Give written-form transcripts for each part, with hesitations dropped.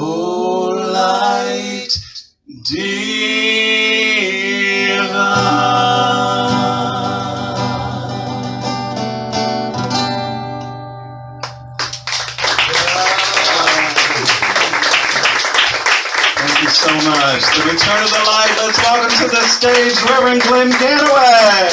O light divine. Thank you so much. The return of the light. Let's welcome to the stage Reverend Glen Ganaway.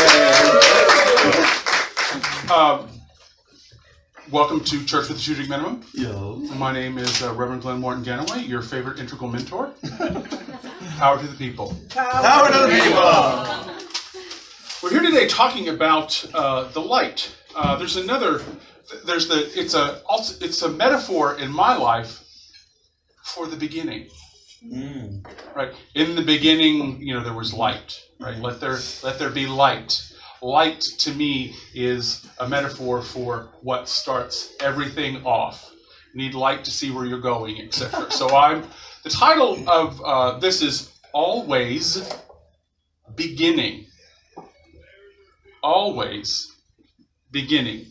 Welcome to Church with the Shooting Minimum. Yo. My name is Reverend Glen Morton Ganaway, your favorite integral mentor. Power to the people. Power to the people. We're here today talking about the light. It's a metaphor in my life for the beginning. Right? In the beginning, there was light. Right? Let there be light. Light to me is a metaphor for what starts everything off. You need light to see where you're going, etc. So the title of this is Always Beginning. Always Beginning.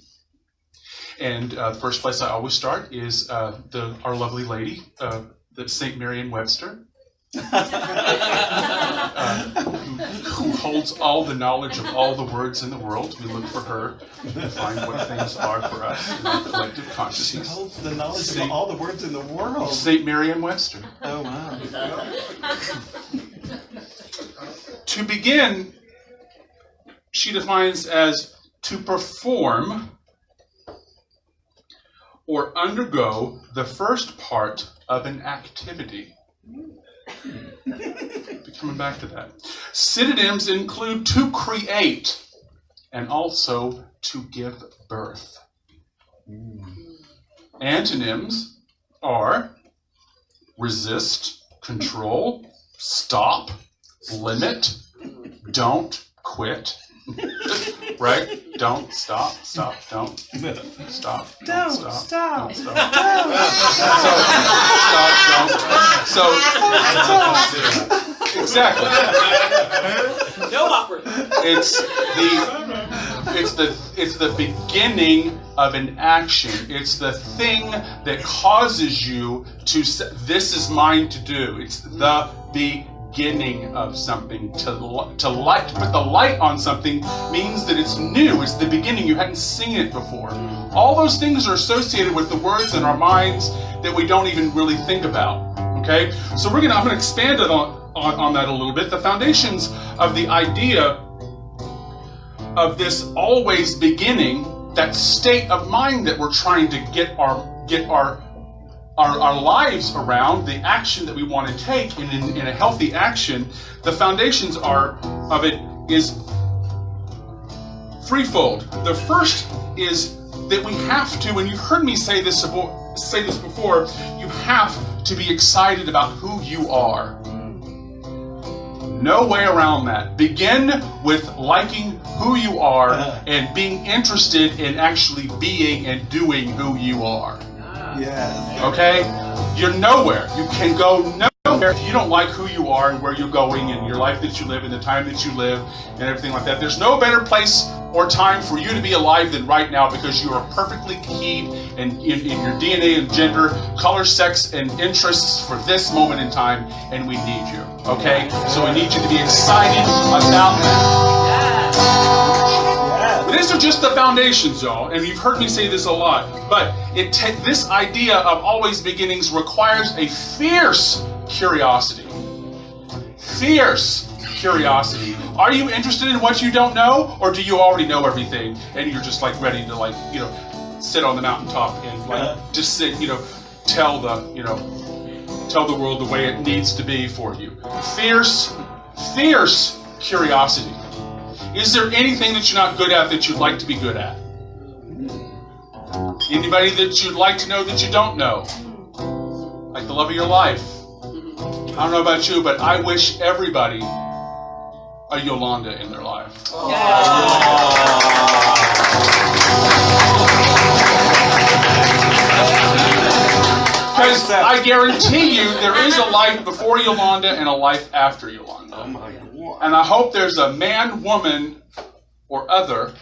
And the first place I always start is our lovely lady, the St. Merriam-Webster. Who holds all the knowledge of all the words in the world. We look for her to find what things are for us in our collective consciousness. She holds the knowledge of all the words in the world. St. Merriam-Webster. Oh, wow. To begin, she defines as to perform or undergo the first part of an activity. Be coming back to that. Synonyms include to create and also to give birth. Antonyms are resist, control, stop, limit, don't, quit. Right? Don't, stop, don't. Stop, don't, stop. Exactly. No awkward. It's the beginning of an action. It's the thing that causes you to say, this is mine to do. It's the beginning of something. To put the light on something means that it's new. It's the beginning. You hadn't seen it before. All those things are associated with the words in our minds that we don't even really think about. Okay? So I'm gonna expand it on that a little bit. The foundations of the idea of this always beginning, that state of mind that we're trying to get our lives around, the action that we want to take in a healthy action, the foundations of it is threefold. The first is that we have to, and you've heard me say this before, you have to be excited about who you are. No way around that. Begin with liking who you are and being interested in actually being and doing who you are. Yes. Okay? You're nowhere. You can go nowhere if you don't like who you are and where you're going and your life that you live and the time that you live and everything like that. There's no better place or time for you to be alive than right now, because you are perfectly keyed in your DNA and gender, color, sex, and interests for this moment in time, and we need you. Okay? So we need you to be excited about that. These are just the foundations, y'all, and you've heard me say this a lot, but this idea of always beginnings requires a fierce curiosity. Fierce curiosity. Are you interested in what you don't know, or do you already know everything and you're just like ready to sit on the mountaintop and just sit, tell the world the way it needs to be for you? Fierce curiosity. Is there anything that you're not good at that you'd like to be good at? Anybody that you'd like to know that you don't know? Like the love of your life. I don't know about you, but I wish everybody a Yolanda in their life. Because I guarantee you there is a life before Yolanda and a life after Yolanda. Oh my God. And I hope there's a man, woman, or other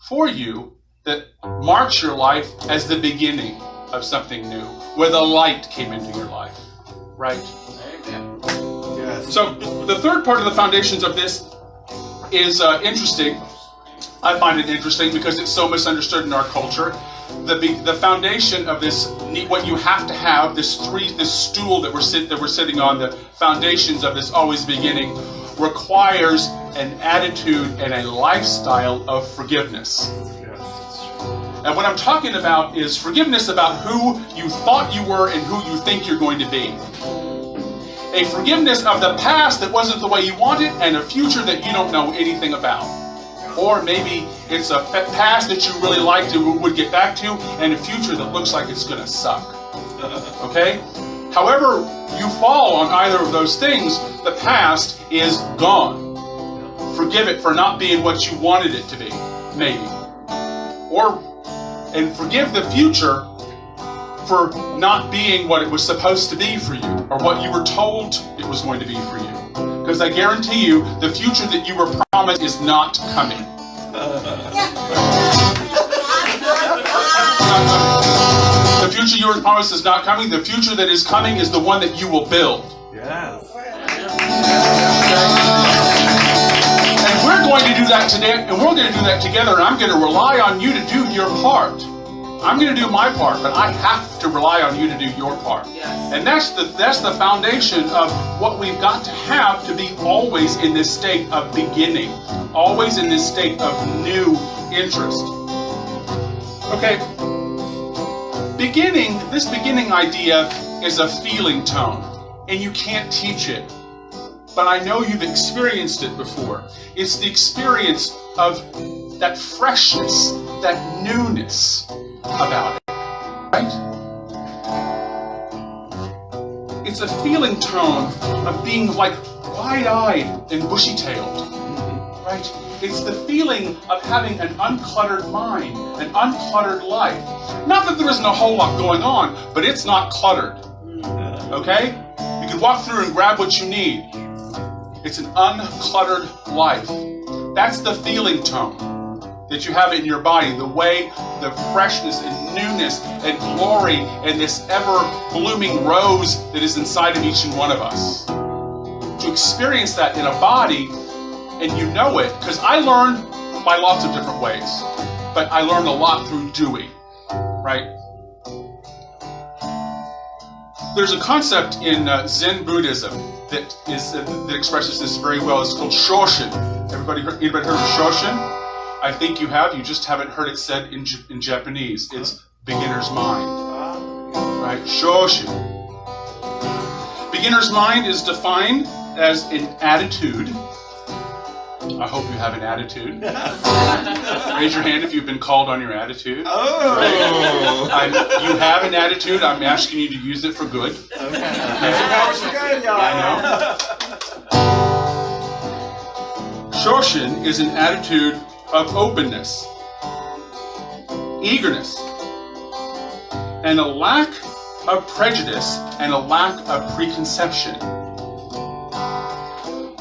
for you that marks your life as the beginning. of something new, where the light came into your life, right? Amen. Yes. So the third part of the foundations of this is interesting. I find it interesting because it's so misunderstood in our culture. The foundation of this, what you have to have, this stool that we're sitting on, the foundations of this always beginning, requires an attitude and a lifestyle of forgiveness. Yes, that's true. And what I'm talking about is forgiveness about who you thought you were and who you think you're going to be. A forgiveness of the past that wasn't the way you wanted, and a future that you don't know anything about. Or maybe it's a past that you really liked and would get back to, and a future that looks like it's going to suck. Okay? However you fall on either of those things, the past is gone. Forgive it for not being what you wanted it to be, maybe. And forgive the future for not being what it was supposed to be for you, or what you were told it was going to be for you. Because I guarantee you, the future that you were promised is not coming. The future you were promised is not coming. The future that is coming is the one that you will build. Yes. And we're going to do that today, and we're going to do that together, and I'm going to rely on you to do your part. I'm going to do my part, but I have to rely on you to do your part. Yes. And that's the foundation of what we've got to have to be always in this state of beginning, always in this state of new interest. Okay, this beginning idea is a feeling tone, and you can't teach it. But I know you've experienced it before. It's the experience of that freshness, that newness about it, right? It's a feeling tone of being like wide-eyed and bushy-tailed, right? It's the feeling of having an uncluttered mind, an uncluttered life. Not that there isn't a whole lot going on, but it's not cluttered, okay? You can walk through and grab what you need. It's an uncluttered life. That's the feeling tone that you have in your body, the way, the freshness and newness and glory and this ever-blooming rose that is inside of each and one of us. To experience that in a body, and you know it, because I learned by lots of different ways, but I learned a lot through doing, right? There's a concept in Zen Buddhism that expresses this very well. It's called Shoshin. Anybody heard of Shoshin? I think you have. You just haven't heard it said in Japanese. It's beginner's mind, right? Shoshin. Beginner's mind is defined as an attitude. I hope you have an attitude. Raise your hand if you've been called on your attitude. Oh! You have an attitude. I'm asking you to use it for good. Okay. I know. Shoshin is an attitude of openness, eagerness, and a lack of prejudice and a lack of preconception.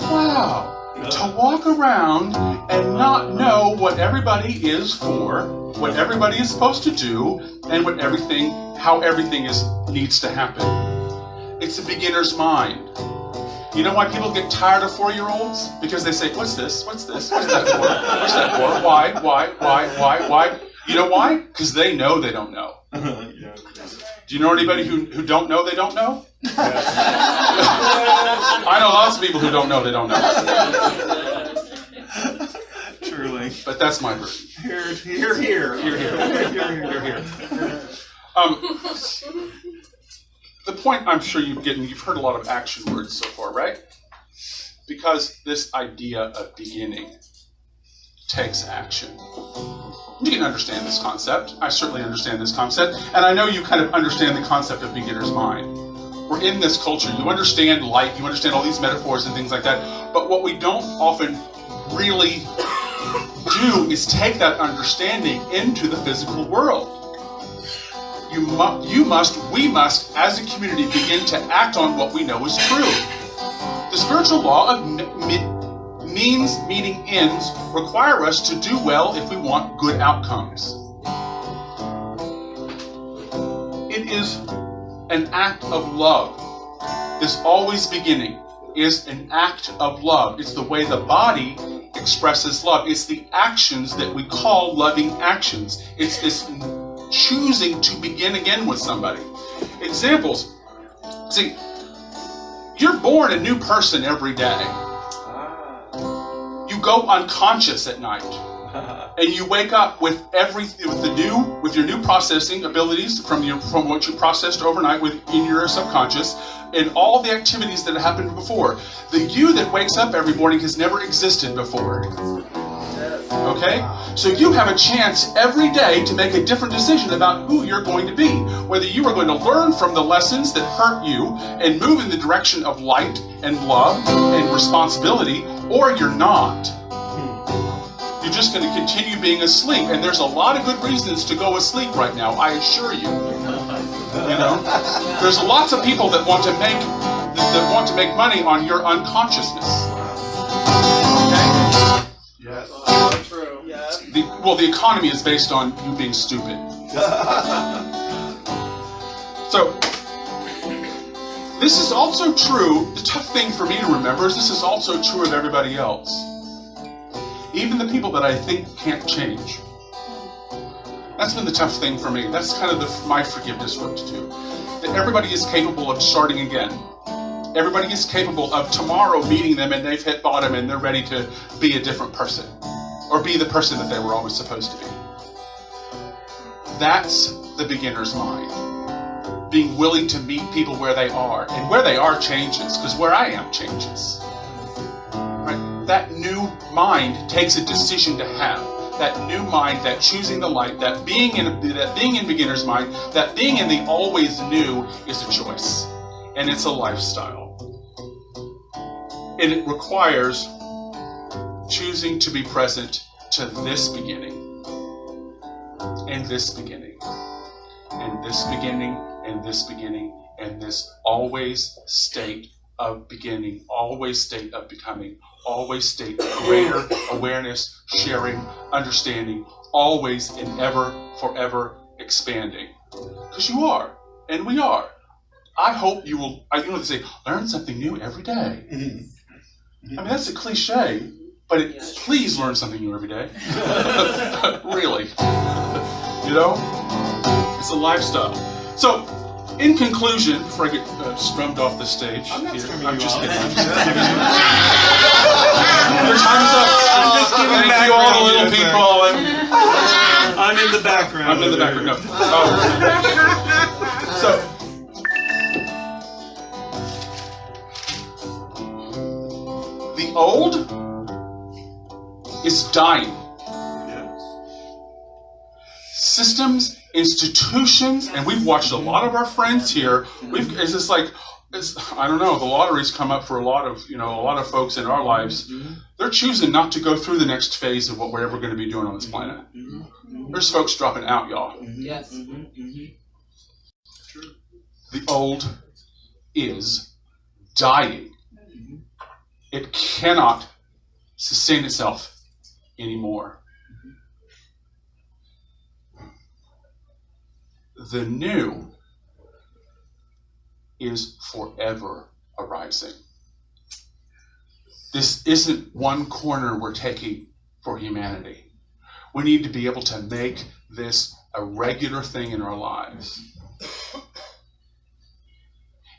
Wow! To walk around and not know what everybody is for, what everybody is supposed to do, and how everything needs to happen. It's a beginner's mind. You know why people get tired of 4-year-olds? Because they say, what's this? What's this? What's that for? What's that for? Why? You know why? Because they know they don't know. Do you know anybody who don't know they don't know? I know lots of people who don't know they don't know. Truly. But that's my version. Here. The point I'm sure you've heard a lot of action words so far, right? Because this idea of beginning takes action. You can understand this concept. I certainly understand this concept. And I know you kind of understand the concept of beginner's mind. We're in this culture. You understand light. You understand all these metaphors and things like that. But what we don't often really do is take that understanding into the physical world. We must, as a community, begin to act on what we know is true. The spiritual law of means meeting ends require us to do well if we want good outcomes. is an act of love. This always beginning is an act of love. It's the way the body expresses love. It's the actions that we call loving actions. It's this choosing to begin again with somebody. Examples. See, you're born a new person every day. You go unconscious at night, and you wake up with your new processing abilities from what you processed overnight in your subconscious, and all the activities that happened before. The you that wakes up every morning has never existed before. Okay? So you have a chance every day to make a different decision about who you're going to be. Whether you are going to learn from the lessons that hurt you and move in the direction of light and love and responsibility, or you're not. You're just going to continue being asleep. And there's a lot of good reasons to go asleep right now, I assure you. You know? There's lots of people that want to make money on your unconsciousness. Okay? Yes. True. Yeah. The economy is based on you being stupid. So, this is also true. The tough thing for me to remember is this is also true of everybody else. Even the people that I think can't change. That's been the tough thing for me. That's kind of my forgiveness work to do. That everybody is capable of starting again. Everybody is capable of tomorrow meeting them and they've hit bottom and they're ready to be a different person. Or be the person that they were always supposed to be. That's the beginner's mind. Being willing to meet people where they are. And where they are changes, because where I am changes. Right? That new mind takes a decision to have. That new mind, that choosing the light, that being in beginner's mind, that being in the always new is a choice. And it's a lifestyle. And it requires choosing to be present to this beginning, and this beginning, and this beginning, and this beginning, and this always state of beginning, always state of becoming, always state of greater awareness, sharing, understanding, always and ever, forever expanding. Because you are, and we are. I hope you will, you know, they say, learn something new every day. I mean, that's a cliche, but please learn something new every day. Really. You know? It's a lifestyle. So, in conclusion, before I get strummed off the stage, I'm not here, strumming I'm you just off. kidding. Your time's up. I'm just giving Thank you all the little background people. I'm in the background. I'm in the background. No. So, the old is dying. Systems, institutions, and we've watched a lot of our friends here. It's just like, I don't know, the lottery's come up for a lot of folks in our lives. They're choosing not to go through the next phase of what we're ever going to be doing on this planet. There's folks dropping out, y'all. Yes. The old is dying. It cannot sustain itself anymore. The new is forever arising. This isn't one corner we're taking for humanity. We need to be able to make this a regular thing in our lives.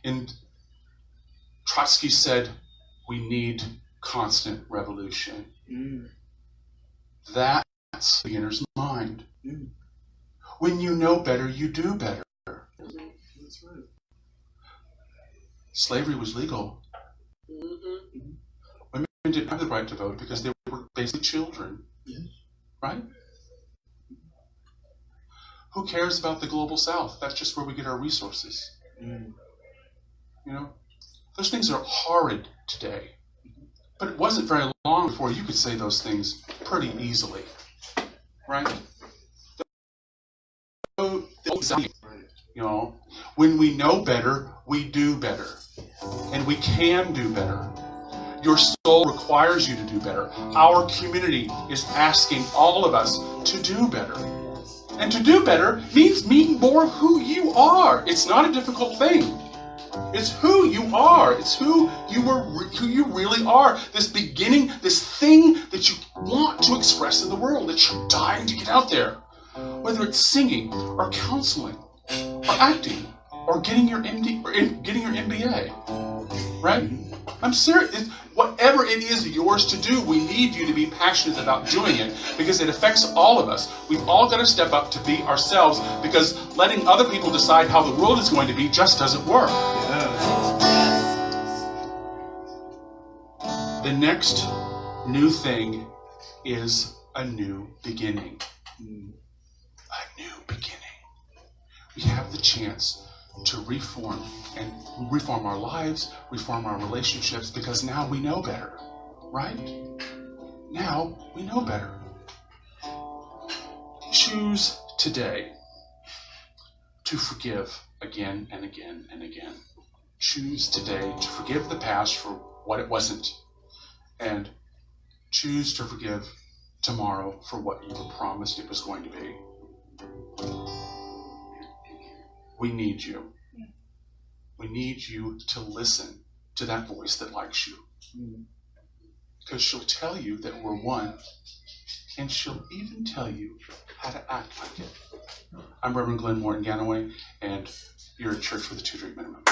And Trotsky said, we need constant revolution. That's the beginner's mind. When you know better, you do better. That's right. Slavery was legal. Women didn't have the right to vote because they were basically children. Right? Who cares about the global south? That's just where we get our resources. You know? Those things are horrid today. But it wasn't very long before you could say those things pretty easily. Right? You know, when we know better, we do better. And we can do better. Your soul requires you to do better. Our community is asking all of us to do better. And to do better means being more who you are. It's not a difficult thing. It's who you are. It's who you really are. This beginning, this thing that you want to express in the world, that you're dying to get out there. Whether it's singing or counseling or acting or getting your MD or getting your MBA, right? I'm serious. Whatever it is yours to do, we need you to be passionate about doing it because it affects all of us. We've all got to step up to be ourselves because letting other people decide how the world is going to be just doesn't work. The next new thing is a new beginning. A new beginning. We have the chance to reform our lives, reform our relationships, because now we know better, right? Now we know better. Choose today to forgive again and again and again. Choose today to forgive the past for what it wasn't, and choose to forgive tomorrow for what you were promised it was going to be. We need you. We need you to listen to that voice that likes you. Because she'll tell you that we're one, and she'll even tell you how to act like it. I'm Rev. Glen Ganaway, and you're at Church with a 2-Drink Minimum.